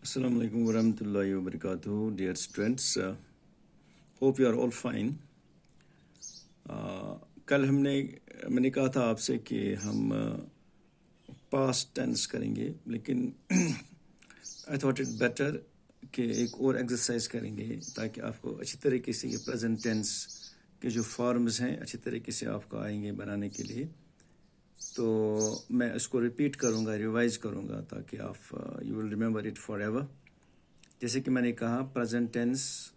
Assalamu alaikum warahmatullahi wabarakatuh, dear students. Hope you are all fine. कल मैंने कहा था आपसे कि हम पास्ट टेंस करेंगे, लेकिन आई थॉट इट बेटर कि एक और एक्सरसाइज करेंगे ताकि आपको अच्छी तरीके से ये प्रेजेंट टेंस के जो फॉर्म्स हैं अच्छी तरीके से आपको आएंगे बनाने के लिए। तो मैं इसको रिपीट करूँगा, रिवाइज करूँगा ताकि आप you will remember it for ever. जैसे कि मैंने कहा प्रेजेंट टेंस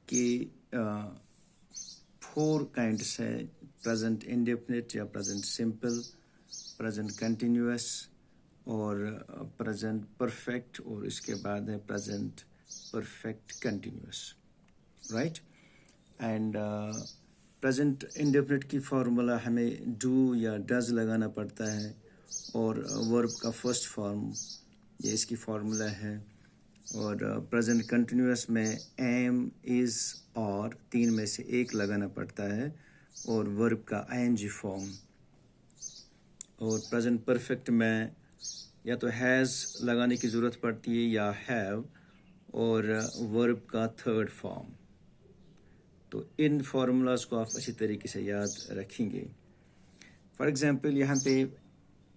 की 4 काइंड्स है, प्रेजेंट इंडेफिनिट या प्रेजेंट सिंपल, प्रेजेंट कंटिन्यूअस और प्रेजेंट परफेक्ट, और इसके बाद है present perfect continuous, right. And present indefinite की फार्मूला हमें डू या डज लगाना पड़ता है, और वर्ब का फर्स्ट फॉर्म ये इसकी फार्मूला है। और प्रेजेंट कंटिन्यूअस में एम, इज़ और 3 में से एक लगाना पड़ता है, और वर्ब का आईएनजी फॉर्म। और प्रेजेंट परफेक्ट में या तो हैज़ लगाने की ज़रूरत पड़ती है या हैव, और वर्ब का थर्ड फॉर्म। तो इन फार्मूलाज को आप अच्छी तरीके से याद रखेंगे। फॉर एग्जांपल यहाँ पे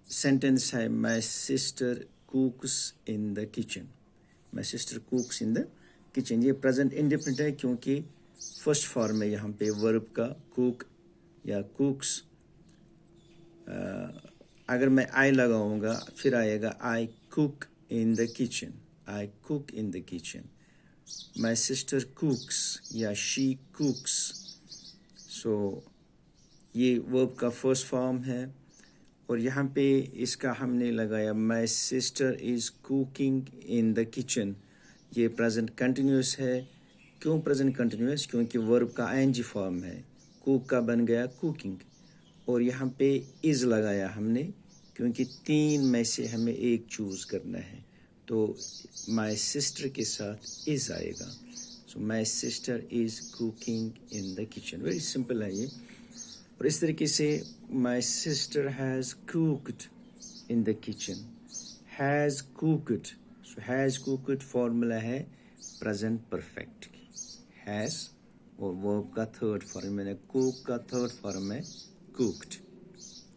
सेंटेंस है my sister कुक्स in the kitchen. My sister कुक्स in the kitchen, ये प्रेजेंट इंडेफिनिट है क्योंकि फर्स्ट फॉर्म है यहाँ पे वर्ब का कुक या कुक्स। अगर मैं आई लगाऊंगा फिर आएगा I cook in the kitchen, I cook in the kitchen. My sister कुक्स या शी कुक्स। सो ये वर्ब का फर्स्ट फॉर्म है, और यहाँ पे इसका हमने लगाया माई sister is cooking in the kitchen. ये प्रेजेंट कंटिन्यूस है। क्यों प्रेजेंट कंटिन्यूस? क्योंकि वर्ब का आईएनजी फॉर्म है, कुक का बन गया कुकिंग। और यहाँ पे इज़ लगाया हमने क्योंकि 3 में से हमें एक चूज़ करना है, तो माई सिस्टर के साथ इज़ आएगा। So my sister is cooking in the kitchen. Very simple है ये। और इस तरीके से my sister has cooked in the kitchen, has cooked. So has cooked formula है प्रेजेंट परफेक्ट की, हैज़ और वर्ब का थर्ड फॉर्म, मैंने कुक का थर्ड फॉर्म है cooked,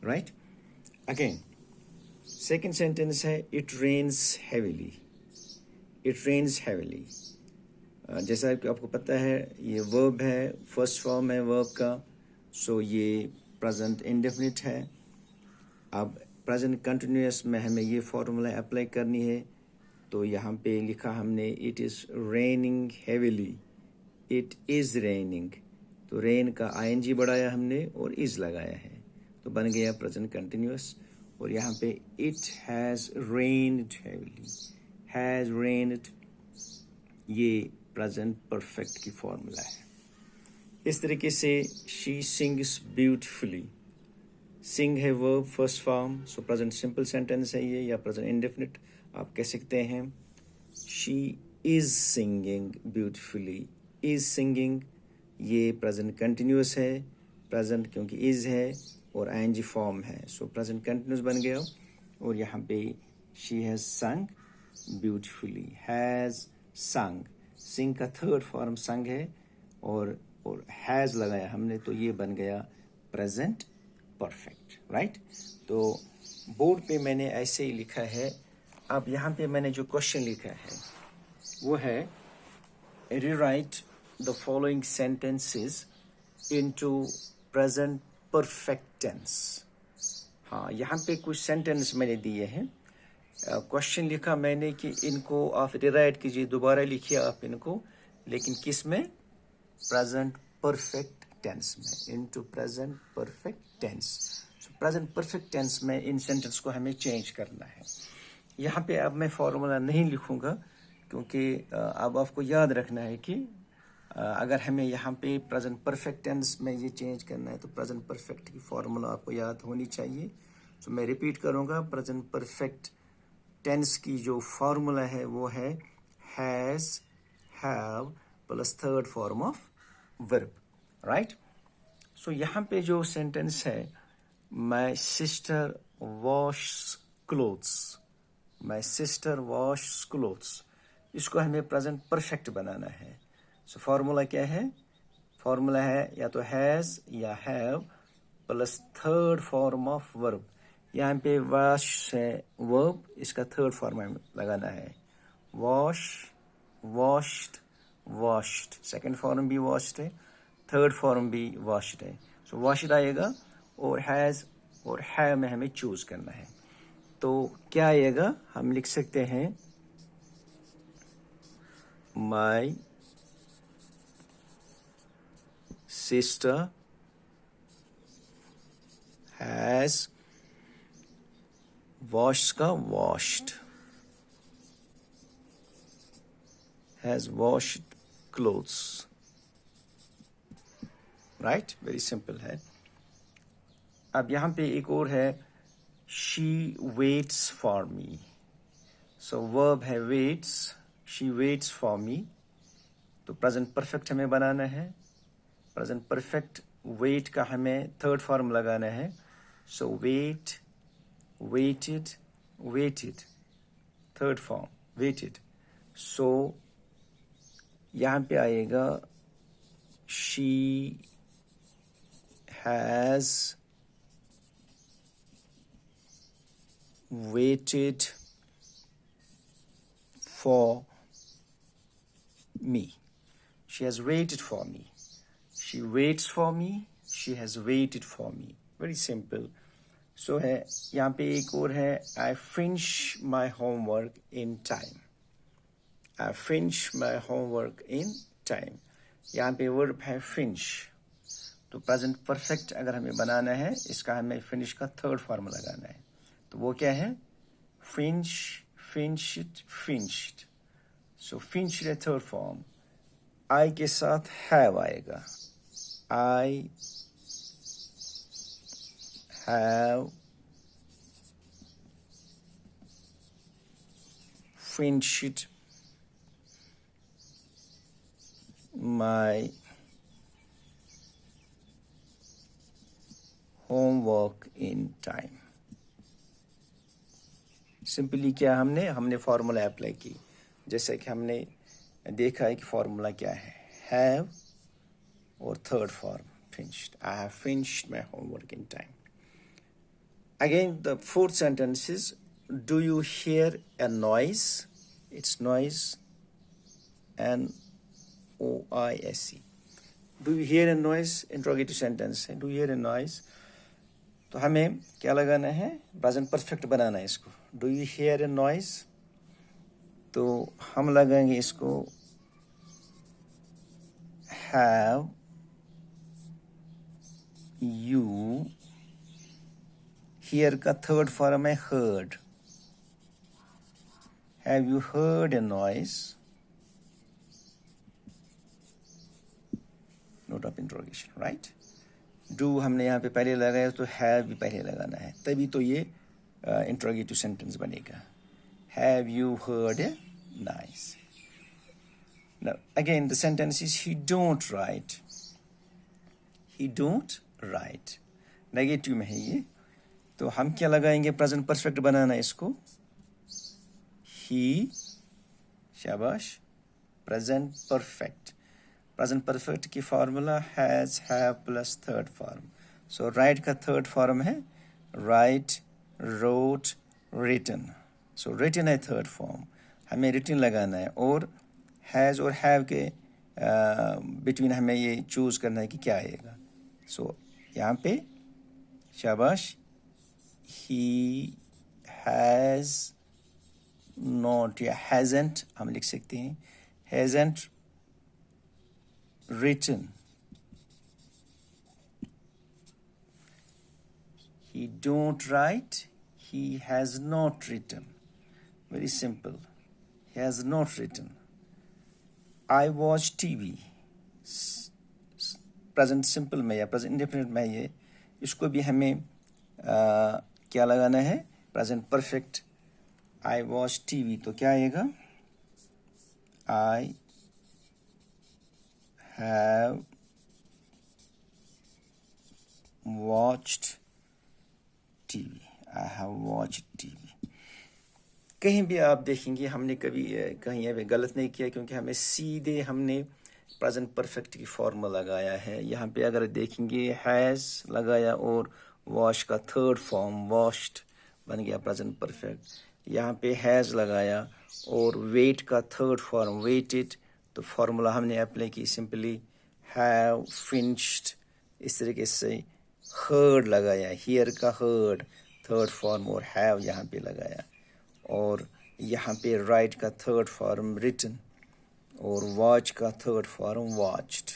right. Again second sentence है it rains heavily. It rains heavily, जैसा कि आपको पता है ये वर्ब है, फर्स्ट फॉर्म है वर्ब का, सो ये प्रेजेंट इंडेफिनिट है। अब प्रेजेंट कंटिन्यूअस में हमें ये फॉर्मूला अप्लाई करनी है, तो यहाँ पे लिखा हमने it is raining heavily, it is raining. तो रेन का आईएनजी बढ़ाया हमने और इज़ लगाया है, तो बन गया प्रेजेंट कंटिन्यूअस। और यहाँ पे it has rained heavily, has rained, ये प्रेजेंट परफेक्ट की फॉर्मूला है। इस तरीके से शी सिंग्स ब्यूटिफुली, सिंग है वर्ब फर्स्ट फॉर्म, सो प्रेजेंट सिंपल सेंटेंस है ये, या प्रेजेंट इंडेफिनिट आप कह सकते हैं। She is singing beautifully, is singing ये प्रेजेंट कंटिन्यूअस है, प्रेजेंट क्योंकि इज़ है और आईएनजी फॉर्म है, सो प्रेजेंट कंटिन्यूअस बन गया। और यहाँ पे शी हैज़ संग ब्यूटिफुली, हैज़ संग, सिंग का थर्ड फॉर्म संग है, और हैज़ लगाया हमने, तो ये बन गया प्रेजेंट परफेक्ट, राइट। तो बोर्ड पे मैंने ऐसे ही लिखा है। अब यहाँ पे मैंने जो क्वेश्चन लिखा है वो है rewrite the following sentences into present perfect tense. हाँ, यहाँ पे कुछ सेंटेंस मैंने दिए हैं। क्वेश्चन लिखा मैंने कि इनको आप रीराइट कीजिए, दोबारा लिखिए आप इनको, लेकिन किस में? प्रेजेंट परफेक्ट टेंस में, into present perfect tense. So present perfect tense में इन सेंटेंस को हमें चेंज करना है। यहाँ पे अब मैं फॉर्मूला नहीं लिखूँगा क्योंकि अब आपको याद रखना है कि अगर हमें यहाँ पे प्रेजेंट परफेक्ट टेंस में ये चेंज करना है तो प्रेजेंट परफेक्ट की फॉर्मूला आपको याद होनी चाहिए। सो मैं रिपीट करूँगा, प्रेजेंट परफेक्ट टेंस की जो फार्मूला है वो है has, have plus third form of verb, right. So यहाँ पे जो सेंटेंस है my sister wash clothes, my sister wash clothes, इसको हमें प्रेजेंट परफेक्ट बनाना है। सो फॉर्मूला क्या है? फॉर्मूला है या तो हैज़ या have plus third form of verb. यहाँ पे वॉश है वर्ब, इसका थर्ड फॉर्म हमें लगाना है। Wash, washed, washed. Second form भी वॉश्ड है, थर्ड फॉर्म भी वॉश्ड है। सो वॉश्ड आएगा और हैज़ और हैव में हमें चूज करना है। तो क्या आएगा? हम लिख सकते हैं माई sister has washed का washed, has washed clothes, right? Very simple है। अब यहाँ पे एक और है she waits for me, so verb है waits, she waits for me, तो प्रेजेंट परफेक्ट हमें बनाना है। प्रेजेंट परफेक्ट वेट का हमें थर्ड फॉर्म लगाना है। So wait, waited, waited, third form waited. So यहाँ पे आएगा she has waited for me, she has waited for me, she waits for me, she has waited for me। very simple। सो है यहाँ पे एक और है I finish my homework in time, I finish my homework in time। यहाँ पे verb है finish, तो प्रेजेंट परफेक्ट अगर हमें बनाना है इसका हमें फिनिश का थर्ड फॉर्म लगाना है। तो वो क्या है? finish, finished, finished। सो finished है थर्ड फॉर्म। I के साथ have आएगा, I have finished my homework in time। Simply क्या हमने फॉर्मूला अप्लाई की, जैसे कि हमने देखा है कि फॉर्मूला क्या है, हैव और third form finished, I have finished my homework in time। Again the fourth sentence is do you hear a noise? It's noise, N-O-I-S-E। do you hear a noise? interrogative sentence है, do you hear a noise। तो हमें क्या लगाना है? Present perfect बनाना है इसको। Do you here A noise, तो हम लगाएंगे इसको हैव यू, हियर का थर्ड फॉर्म है heard, have you heard a noise, note of interrogation, right. Do हमने यहाँ पे पहले लगाया तो हैव भी पहले लगाना है, तभी तो ये इंट्रोगेटिव सेंटेंस बनेगा। Have you heard a noise. Now again the sentence is he don't write, he don't write, negative में है ये, तो हम क्या लगाएंगे? प्रेजेंट परफेक्ट बनाना है इसको, he, शाबाश, प्रेजेंट परफेक्ट। प्रेजेंट परफेक्ट की formula has, have plus third form. So right का थर्ड फॉर्म है राइट, रोट, रिटन। सो रिटन है थर्ड फॉर्म, हमें रिटन लगाना है, और हैज़ और हैव के बिटवीन हमें ये चूज करना है कि क्या आएगा। सो यहाँ पे शाबाश, ही हैज़ नॉट या हैजेंट हम लिख सकते हैं, हैजेंट written, he don't write, he has not written। very simple, he has not written। I watch TV, present simple में या प्रेजेंट इंडेफिनिट में ये, इसको भी हमें क्या लगाना है? Present perfect. I watch TV, तो क्या आएगा? I have watched TV, I have watched TV। कहीं भी आप देखेंगे हमने कभी कहीं ये गलत नहीं किया, क्योंकि हमें सीधे हमने प्रेजेंट परफेक्ट की फॉर्मूला लगाया है। यहाँ पे अगर देखेंगे हैज़ लगाया और वॉश का थर्ड फॉर्म वॉश्ड बन गया प्रेजेंट परफेक्ट। यहाँ पे हैज़ लगाया और वेट का थर्ड फॉर्म वेटेड, तो फॉर्मूला हमने अप्लाई की सिंपली हैव फिनिश्ड। इस तरीके से हर्ड लगाया, हियर का हर्ड थर्ड फॉर्म और हैव यहाँ पे लगाया, और यहाँ पे राइट का थर्ड फॉर्म रिटन और वॉच का थर्ड फॉर्म वॉच्ड।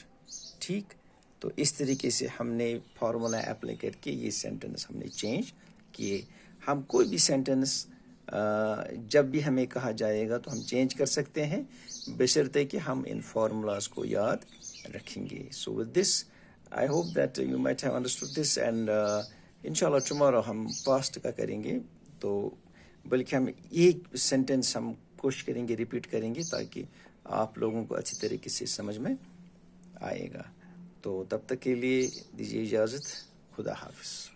ठीक, तो इस तरीके से हमने फार्मूला अप्लाई करके ये सेंटेंस हमने चेंज किए। हम कोई भी सेंटेंस जब भी हमें कहा जाएगा तो हम चेंज कर सकते हैं, बशर्ते कि हम इन फार्मूलाज को याद रखेंगे। So with this I hope that you might have understood this, and इंशाल्लाह टुमारो हम पास्ट का करेंगे, तो बल्कि हम एक सेंटेंस हम कोशिश करेंगे रिपीट करेंगे ताकि आप लोगों को अच्छी तरीके से समझ में आएगा। तो तब तक के लिए दीजिए इजाज़त, खुदा हाफिज़।